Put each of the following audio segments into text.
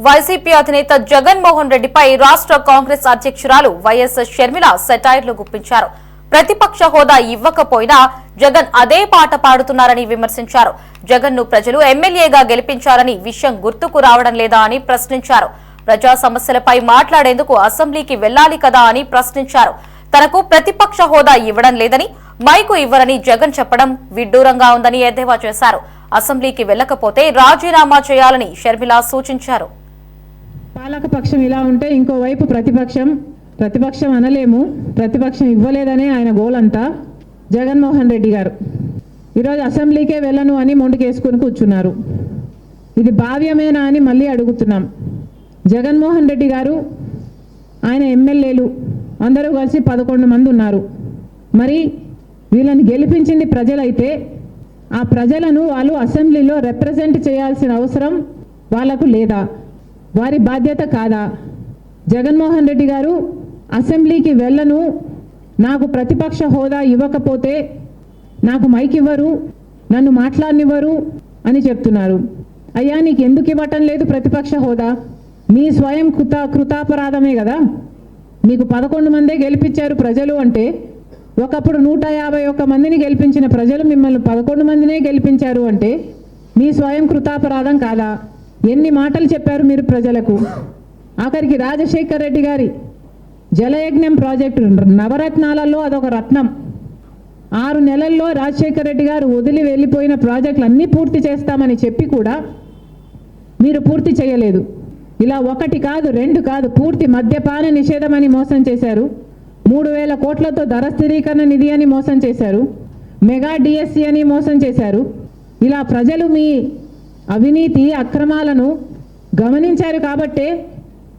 YCP అధినేత జగన్మోహన్ రెడ్డిపై రాష్ట్ర కాంగ్రెస్ అధ్యక్షురాలు వైఎస్ షర్మిల సెటైర్లు గుప్పించారు. ప్రతిపక్ష హోదా ఇవ్వకపోయినా జగన్ అదే పాట పాడుతున్నారని విమర్శించారు. జగన్ ను ప్రజలు ఎమ్మెల్యేగా గెలిపించారని విషయం గుర్తుకు రావడం లేదా అని ప్రశ్నించారు. ప్రజా సమస్యలపై మాట్లాడేందుకు అసెంబ్లీకి వెళ్లాలి కదా అని ప్రశ్నించారు. తనకు ప్రతిపక్ష హోదా ఇవ్వడం లేదని, మైకు ఇవ్వరని జగన్ చెప్పడం విడ్డూరంగా ఉందని ఎద్దేవా చేశారు. అసెంబ్లీకి వెళ్లకపోతే రాజీనామా చేయాలని షర్మిల సూచించారు. పాలకపక్షం ఇలా ఉంటే ఇంకోవైపు ప్రతిపక్షం అనలేము, ప్రతిపక్షం ఇవ్వలేదనే ఆయన గోలంతా. జగన్మోహన్ రెడ్డి గారు ఈరోజు అసెంబ్లీకే వెళ్ళను అని మొండికేసుకుని కూర్చున్నారు. ఇది భావ్యమేనా అని మళ్ళీ అడుగుతున్నాం. జగన్మోహన్ రెడ్డి గారు, ఆయన ఎమ్మెల్యేలు అందరూ కలిసి 11 మంది ఉన్నారు. మరి వీళ్ళని గెలిపించింది ప్రజలైతే ఆ ప్రజలను వాళ్ళు అసెంబ్లీలో రిప్రజెంట్ చేయాల్సిన అవసరం వాళ్లకు లేదా? వారి బాధ్యత కాదా? జగన్మోహన్ రెడ్డి గారు అసెంబ్లీకి వెళ్ళను, నాకు ప్రతిపక్ష హోదా ఇవ్వకపోతే నాకు మైక్ ఇవ్వరు, నన్ను మాట్లాడనివ్వరు అని చెప్తున్నారు. అయ్యా, నీకు ఎందుకు ఇవ్వటం లేదు ప్రతిపక్ష హోదా? మీ స్వయం కృతాపరాధమే కదా. మీకు 11 మందే గెలిపించారు ప్రజలు అంటే, ఒకప్పుడు 151 మందిని గెలిపించిన ప్రజలు మిమ్మల్ని 11 మందినే గెలిపించారు అంటే మీ స్వయం కృతాపరాధం కాదా? ఎన్ని మాటలు చెప్పారు మీరు ప్రజలకు? ఆఖరికి రాజశేఖర్ రెడ్డి గారి జలయజ్ఞం ప్రాజెక్టు నవరత్నాలలో అదొక రత్నం. 6 నెలల్లో రాజశేఖర్ రెడ్డి గారు వదిలి వెళ్ళిపోయిన ప్రాజెక్టులు అన్నీ పూర్తి చేస్తామని చెప్పి కూడా మీరు పూర్తి చేయలేదు. ఇలా 1 కాదు 2 కాదు, పూర్తి మద్యపాన నిషేధమని మోసం చేశారు. 3000 కోట్లతో ధర స్థిరీకరణ నిధి అని మోసం చేశారు. మెగా డిఎస్సి అని మోసం చేశారు. ఇలా ప్రజలు మీ అవినీతి అక్రమాలను గమనించారు కాబట్టే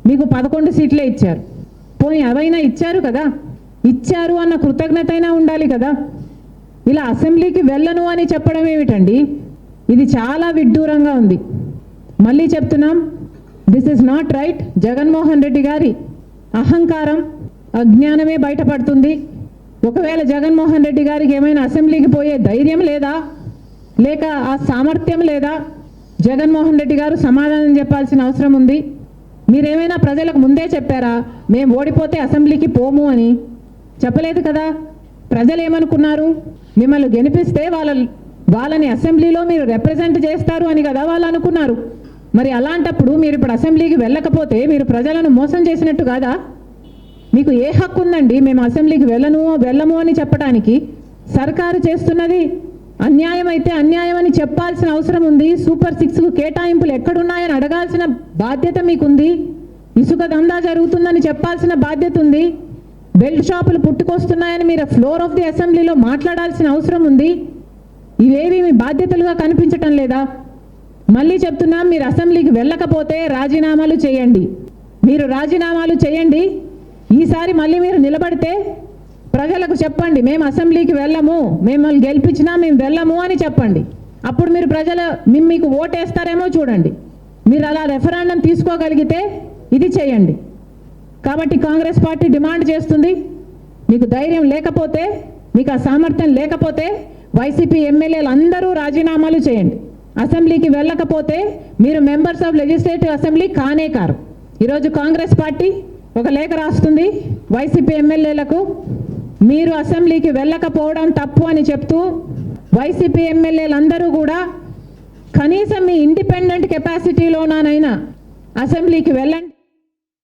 మీకు 11 సీట్లే ఇచ్చారు. పోనీ అవైనా ఇచ్చారు కదా, ఇచ్చారు అన్న కృతజ్ఞత అయినా ఉండాలి కదా. ఇలా అసెంబ్లీకి వెళ్ళను అని చెప్పడం ఏమిటండి? ఇది చాలా విడ్డూరంగా ఉంది. మళ్ళీ చెప్తున్నాం, this is not right. Jaganmohan Reddy గారి అహంకారం, అజ్ఞానమే బయటపడుతుంది. ఒకవేళ జగన్మోహన్ రెడ్డి గారికి ఏమైనా అసెంబ్లీకి పోయే ధైర్యం లేదా, లేక ఆ సామర్థ్యం లేదా? జగన్మోహన్ రెడ్డి గారు సమాధానం చెప్పాల్సిన అవసరం ఉంది. మీరేమైనా ప్రజలకు ముందే చెప్పారా మేము ఓడిపోతే అసెంబ్లీకి పోము అని? చెప్పలేదు కదా. ప్రజలు ఏమనుకున్నారు? మిమ్మల్ని గెలిపిస్తే వాళ్ళని అసెంబ్లీలో మీరు రిప్రజెంట్ చేస్తారు అని కదా వాళ్ళు అనుకున్నారు. మరి అలాంటప్పుడు మీరు ఇప్పుడు అసెంబ్లీకి వెళ్ళకపోతే మీరు ప్రజలను మోసం చేసినట్టు కాదా? మీకు ఏ హక్కు ఉందండి మేము అసెంబ్లీకి వెళ్ళము అని చెప్పడానికి? సర్కారు చేస్తున్నది అన్యాయం అయితే అన్యాయం అని చెప్పాల్సిన అవసరం ఉంది. సూపర్ 6కు కేటాయింపులు ఎక్కడున్నాయని అడగాల్సిన బాధ్యత మీకుంది. ఇసుక దందా జరుగుతుందని చెప్పాల్సిన బాధ్యత ఉంది. బెల్ట్ షాపులు పుట్టుకొస్తున్నాయని మీరు ఫ్లోర్ ఆఫ్ ది అసెంబ్లీలో మాట్లాడాల్సిన అవసరం ఉంది. ఇవేవి మీ బాధ్యతలుగా కనిపించటం లేదా? మళ్ళీ చెప్తున్నాం, మీరు అసెంబ్లీకి వెళ్ళకపోతే రాజీనామాలు చేయండి. మీరు రాజీనామాలు చేయండి. ఈసారి మళ్ళీ మీరు నిలబడితే ప్రజలకు చెప్పండి మేము అసెంబ్లీకి వెళ్ళము, మిమ్మల్ని గెలిపించినా మేము వెళ్ళము అని చెప్పండి. అప్పుడు మీరు మీకు ఓటేస్తారేమో చూడండి. మీరు అలా రెఫరెండం తీసుకోగలిగితే ఇది చేయండి. కాబట్టి కాంగ్రెస్ పార్టీ డిమాండ్ చేస్తుంది, మీకు ధైర్యం లేకపోతే, మీకు ఆ సామర్థ్యం లేకపోతే వైసీపీ ఎమ్మెల్యేలు అందరూ రాజీనామాలు చేయండి. అసెంబ్లీకి వెళ్ళకపోతే మీరు మెంబర్స్ ఆఫ్ లెజిస్లేటివ్ అసెంబ్లీ కానే కారు. ఈరోజు కాంగ్రెస్ పార్టీ ఒక లేఖ రాస్తుంది వైసీపీ ఎమ్మెల్యేలకు, మీరు అసెంబ్లీకి వెళ్ళకపోవడం తప్పు అని చెప్తూ వైసీపీ ఎమ్మెల్యేలందరూ కూడా కనీసం మీ ఇండిపెండెంట్ కెపాసిటీలోనైనా అసెంబ్లీకి వెళ్ళండి.